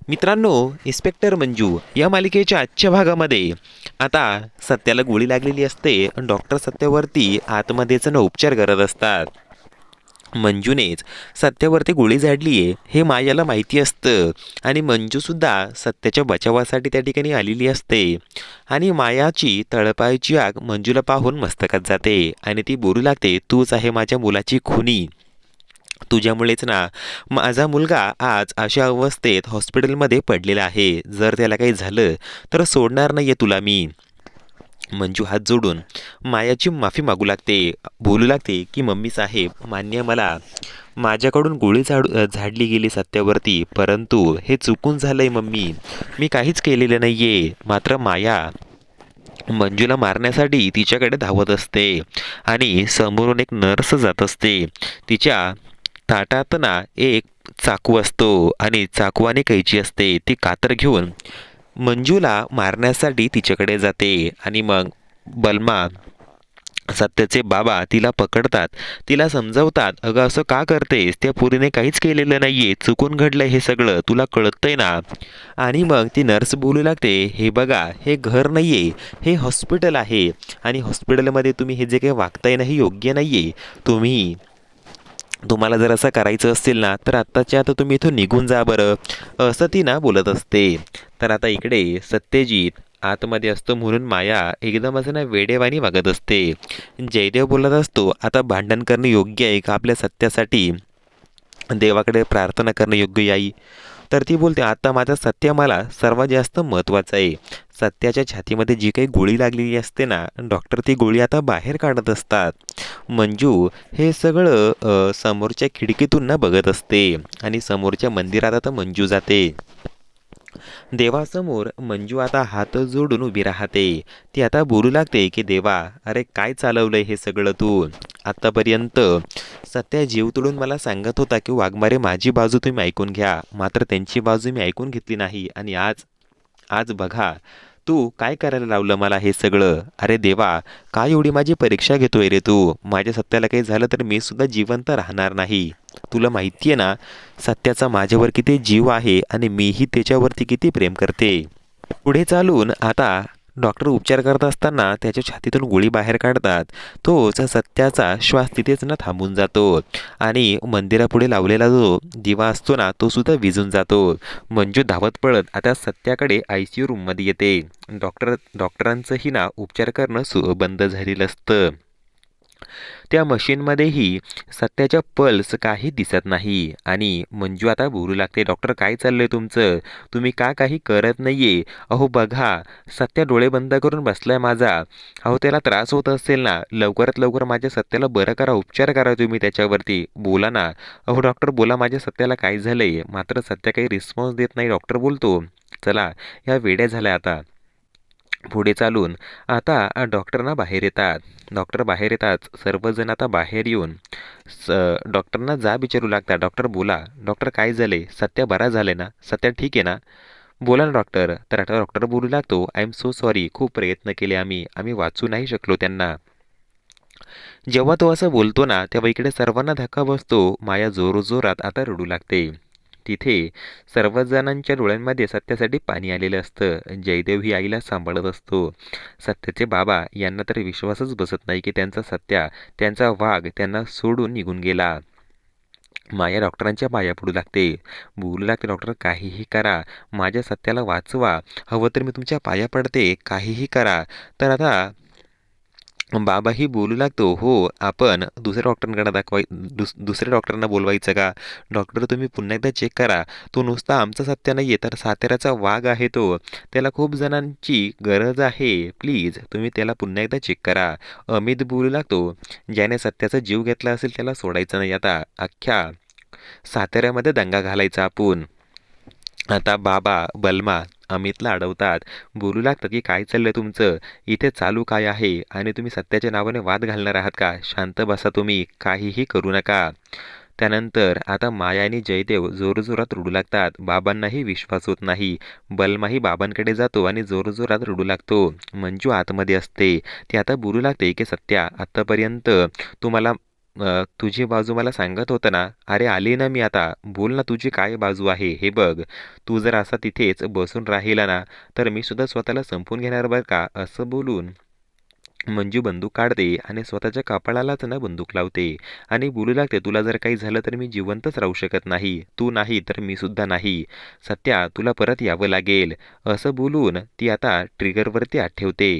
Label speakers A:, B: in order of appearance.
A: मित्रांनो, इन्स्पेक्टर मंजू या मालिकेच्या आजच्या भागामध्ये आता सत्याला गोळी लागलेली असते आणि डॉक्टर सत्यावरती आतमध्येच उपचार करत असतात. मंजूनेच सत्यावरती गोळी झाडली आहे हे मायाला माहिती असतं आणि मंजूसुद्धा सत्याच्या बचावासाठी त्या ठिकाणी आलेली असते आणि मायाची तळपायाची आग मंजूला पाहून मस्तकात जाते आणि ती बोलू लागते, तूच आहे माझ्या मुलाची खुनी. तुझ्यामुळेच ना माझा मुलगा आज अशा अवस्थेत हॉस्पिटलमध्ये पडलेला आहे. जर त्याला काही झालं तर सोडणार नाही आहे तुला मी. मंजू हात जोडून मायाची माफी मागू लागते. बोलू लागते की मम्मी साहेब, मान्य मला माझ्याकडून गोळी झाडली गेली सत्यावरती, परंतु हे चुकून झालंय मम्मी. मी काहीच केलेलं नाही आहे. मात्र माया मंजूला मारण्यासाठी तिच्याकडे धावत असते आणि समोरून एक नर्स जात असते. तिच्या ताटात ना एक चाकू असतो आणि चाकू आणि कैची असते. ती कातर घेऊन मंजूला मारण्यासाठी तिच्याकडे जाते आणि मग बलमा सत्याचे बाबा तिला पकडतात. तिला समजवतात, अगं असं का करतेस, त्या पोरीने काहीच केलेलं नाहीये, चुकून घडलंय हे सगळं, तुला कळतंय ना. आणि मग ती नर्स बोलू लागते, हे बघा, हे घर नाहीये, हे हॉस्पिटल आहे आणि हॉस्पिटलमध्ये तुम्ही हे जे काही वागताय ना हे योग्य नाहीये. तुम्हाला जर असं करायचं असेल ना तर आत्ताच्या आता तुम्ही इथून निघून जा बरं, असं ती ना बोलत असते. तर आता इकडे सत्यजित आतमध्ये असतो म्हणून माया एकदम असं ना वेडेवाणी वागत असते. जयदेव बोलत असतो, आता भांडण करणं योग्य आहे का आपल्या सत्यासाठी? देवाकडे प्रार्थना करणं योग्य आहे. तर ती बोलते, आता माझा सत्य मला सर्वात जास्त महत्त्वाचा आहे. सत्याच्या छातीमध्ये जी काही गोळी लागलेली असते ना, डॉक्टर ती गोळी आता बाहेर काढत असतात. मंजू हे सगळं समोरच्या खिडकीतून ना बघत असते आणि समोरच्या मंदिरात आता मंजू जाते. देवासमोर मंजू आता हात जोडून उभी राहते. ती आता बोलू लागते की देवा, अरे काय चालवलंय हे सगळं तू? आत्तापर्यंत सत्या जीव तोडून मला सांगत होता की वाघमारे माझी बाजू तुम्ही ऐकून घ्या, मात्र त्यांची बाजू मी ऐकून घेतली नाही आणि आज आज बघा तू काय करायला लावलं मला हे सगळं. अरे देवा, काय एवढी माझी परीक्षा घेतोय रे तू? माझ्या सत्याला काही झालं तर मी सुद्धा जिवंत राहणार नाही. तुला माहिती आहे ना सत्याचा माझ्यावर किती जीव आहे आणि मीही त्याच्यावरती किती प्रेम करते. पुढे चालून आता डॉक्टर उपचार करत असताना त्याच्या छातीतून गोळी बाहेर काढतात. तोच सत्याचा श्वास तिथेच ना थांबून जातो आणि मंदिरापुढे लावलेला जो दिवा असतो ना तो सुद्धा विझून जातो. मंजू धावत पळत आता सत्याकडे ICU रूममध्ये येते. डॉक्टरांचंही ना उपचार करणं बंद झालेलं असतं. त्या मशीनमध्येही सत्याच्या पल्स काही दिसत नाही आणि मंजू आता बोलू लागते, डॉक्टर काय चाललंय तुमचं? तुम्ही का काही करत नाहीये? अहो बघा, सत्या डोळे बंद करून बसलाय माझा. अहो त्याला त्रास होत असेल ना, लवकरात लवकर माझ्या सत्याला बरं करा, उपचार करा तुम्ही त्याच्यावरती. बोला ना. अहो डॉक्टर बोला, माझ्या सत्याला काय झालंय? मात्र सत्या काही रिस्पॉन्स देत नाही. डॉक्टर बोलतो, चला ह्या वेड्या झाल्या आता. पुढे चालून आता डॉक्टरना बाहेर येतात. डॉक्टर बाहेर येतात, सर्वजण आता बाहेर येऊन स डॉक्टरना जा विचारू लागतात. डॉक्टर बोला, डॉक्टर काय झाले? सत्या बरा झाले ना? सत्या ठीक आहे ना? बोला ना डॉक्टर. तर आता डॉक्टर बोलू लागतो, आय एम सो सॉरी, खूप प्रयत्न केले आम्ही आम्ही वाचू नाही शकलो त्यांना. जेव्हा तो असं बोलतो ना तेव्हा इकडे सर्वांना धक्का बसतो. माया जोरजोरात आता रडू लागते. तिथे सर्वच जणांच्या डोळ्यांमध्ये सत्यासाठी पाणी आलेलं असतं. जयदेव ही आईला सांभाळत असतो. सत्याचे बाबा यांना तर विश्वासच बसत नाही की त्यांचा सत्या, त्यांचा वाघ त्यांना सोडून निघून गेला. माया डॉक्टरांच्या पाया पडू लागते. बोलू लागते, डॉक्टर काहीही करा, माझ्या सत्याला वाचवा. हवं तर मी तुमच्या पाया पडते, काहीही करा. तर आता बाबाही बोलू लागतो, हो आपण दुसऱ्या डॉक्टरांकडे दुसऱ्या डॉक्टरांना बोलवायचं का? डॉक्टर तुम्ही पुन्हा एकदा चेक करा. तो नुसता आमचा सत्य नाही आहे तर साताऱ्याचा वाघ आहे तो. त्याला खूप जणांची गरज आहे. प्लीज तुम्ही त्याला पुन्हा एकदा चेक करा. अमित बोलू लागतो, ज्याने सत्याचा जीव घेतला असेल त्याला सोडायचं नाही आता. अख्ख्या साताऱ्यामध्ये दंगा घालायचा आपण. आता बाबा बलमा अमितला अडवतात. बोलू लागतात की काय चाललंय तुमचं? इथे चालू काय आहे आणि तुम्ही सत्याच्या नावाने वाद घालणार आहात का? शांत बसा तुम्ही, काहीही करू नका. त्यानंतर आता माया आणि जयदेव जोरजोरात रडू लागतात. बाबांनाही विश्वास होत नाही. बलमाही बाबांकडे जातो आणि जोरजोरात रडू लागतो. मंजू आतमध्ये असते. ती आता बोलू लागते की सत्या, आत्तापर्यंत तुम्हाला तुझी बाजू मला सांगत होतं ना. अरे आली ना मी आता. बोल ना तुझी काय बाजू आहे हे बघ. तू जर असा तिथेच बसून राहिला ना तर मी सुद्धा स्वतःला संपवून घेणार बरं का. असं बोलून मंजू बंदूक काढते आणि स्वतःच्या कपाळालाच ना बंदूक लावते आणि बोलू लागते, तुला जर काही झालं तर मी जिवंतच राहू शकत नाही. तू नाही तर मी सुद्धा नाही. सत्या तुला परत यावं लागेल. असं बोलून ती आता ट्रिगरवरती हात ठेवते.